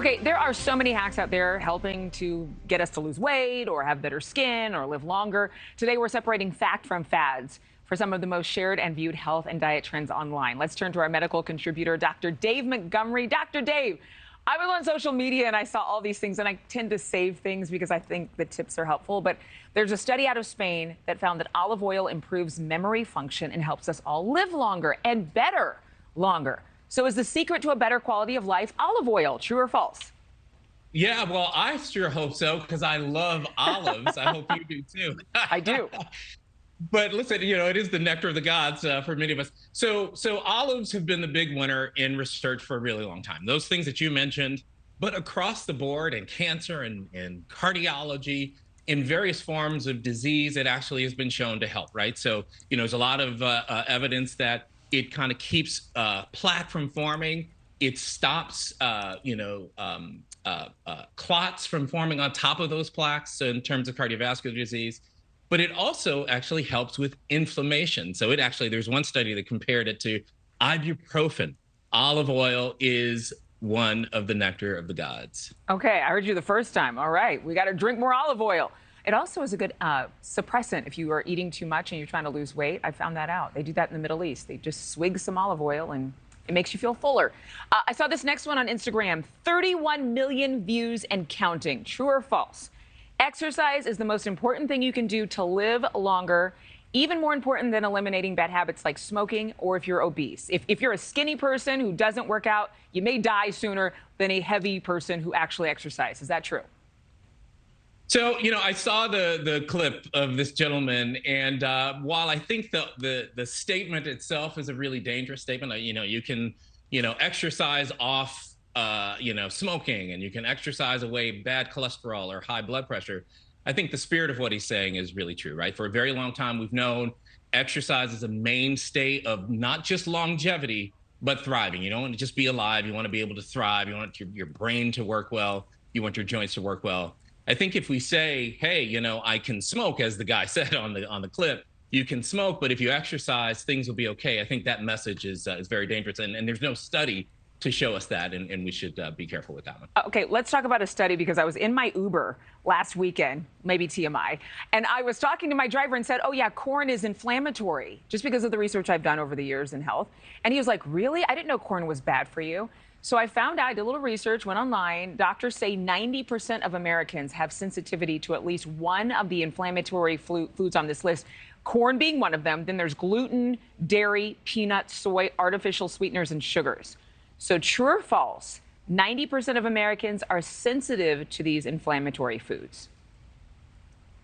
Okay, there are so many hacks out there helping to get us to lose weight or have better skin or live longer. Today, we're separating fact from fads for some of the most shared and viewed health and diet trends online. Let's turn to our medical contributor, Dr. Dave Montgomery. Dr. Dave, I was on social media and I saw all these things, and I tend to save things because I think the tips are helpful. But there's a study out of Spain that found that olive oil improves memory function and helps us all live longer and better longer. So is the secret to a better quality of life olive oil? True or false? Yeah, well, I sure hope so because I love olives. I hope you do too. I do. But listen, it is the nectar of the gods for many of us. So olives have been the big winner in research for a really long time. Those things that you mentioned, but across the board in cancer and cardiology, in various forms of disease, it actually has been shown to help, right? So, there's a lot of evidence that it kind of keeps plaque from forming. It stops, clots from forming on top of those plaques in terms of cardiovascular disease. But it also actually helps with inflammation. So there's one study that compared it to ibuprofen. Olive oil is one of the nectar of the gods. Okay, I heard you the first time. All right, we got to drink more olive oil. It also is a good suppressant if you are eating too much and you're trying to lose weight. I found that out. They do that in the Middle East. They just swig some olive oil and it makes you feel fuller. I saw this next one on Instagram, 31 million views and counting. True or false? Exercise is the most important thing you can do to live longer, even more important than eliminating bad habits like smoking or if you're obese. If you're a skinny person who doesn't work out, you may die sooner than a heavy person who actually exercises. Is that true? So, I saw the clip of this gentleman, and while I think the statement itself is a really dangerous statement, you can, exercise off, smoking, and you can exercise away bad cholesterol or high blood pressure. I think the spirit of what he's saying is really true, right? For a very long time, we've known exercise is a mainstay of not just longevity, but thriving. You don't want to just be alive. You want to be able to thrive. You want your brain to work well. You want your joints to work well. I think if we say, hey, I can smoke, as the guy said on the clip, you can smoke, but if you exercise, things will be okay. I think that message is very dangerous, and there's no study to show us that, and we should be careful with that one. Okay, let's talk about a study, because I was in my Uber last weekend, maybe TMI, and I was talking to my driver and said, oh yeah, corn is inflammatory, just because of the research I've done over the years in health. And he was like, really? I didn't know corn was bad for you. So I found out, I did a little research, went online. Doctors say 90% of Americans have sensitivity to at least one of the inflammatory foods on this list, corn being one of them. Then there's gluten, dairy, peanuts, soy, artificial sweeteners, and sugars. So true or false, 90% of Americans are sensitive to these inflammatory foods.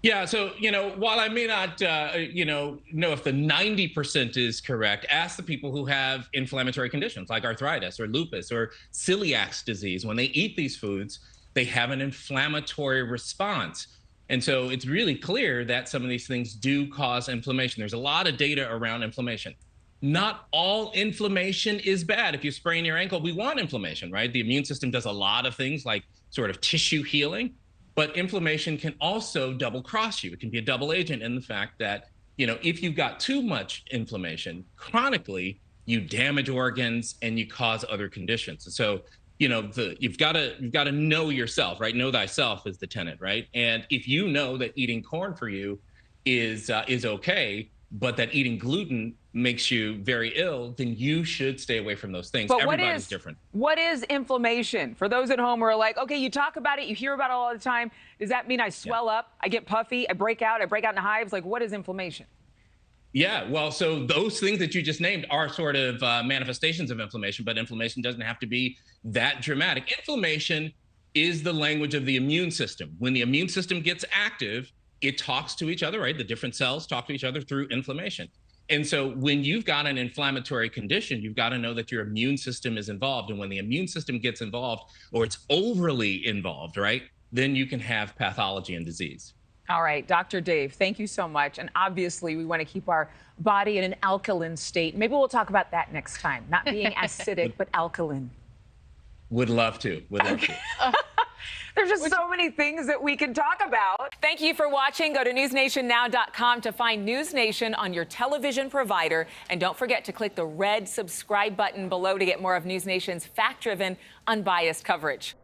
Yeah, so, while I may not, know if the 90% is correct, ask the people who have inflammatory conditions like arthritis or lupus or celiac disease. When they eat these foods, they have an inflammatory response. And so it's really clear that some of these things do cause inflammation. There's a lot of data around inflammation. Not all inflammation is bad. If you sprain your ankle, we want inflammation, right? The immune system does a lot of things like sort of tissue healing. But inflammation can also double cross you. It can be a double agent in the fact that, if you've got too much inflammation chronically, you damage organs and you cause other conditions. And so, you've got to know yourself, right? Know thyself is the tenet, right? And if you know that eating corn for you is okay, but that eating gluten makes you very ill, then you should stay away from those things. But everybody's different. What is inflammation? For those at home who are like, okay, you talk about it, you hear about it all the time. Does that mean I swell up, I get puffy, I break out in hives? Like, what is inflammation? Yeah, well, so those things that you just named are sort of manifestations of inflammation, but inflammation doesn't have to be that dramatic. Inflammation is the language of the immune system. When the immune system gets active, it talks to each other, right? The different cells talk to each other through inflammation. And so when you've got an inflammatory condition, you've got to know that your immune system is involved. And when the immune system gets involved, or it's overly involved, right, then you can have pathology and disease. All right, Dr. Dave, thank you so much. And obviously, we want to keep our body in an alkaline state. Maybe we'll talk about that next time. Not being acidic, but alkaline. Would love to. Would love to. There's just so many things that we can talk about. Thank you for watching. Go to newsnationnow.com to find NewsNation on your television provider. And don't forget to click the red subscribe button below to get more of NewsNation's fact-driven, unbiased coverage.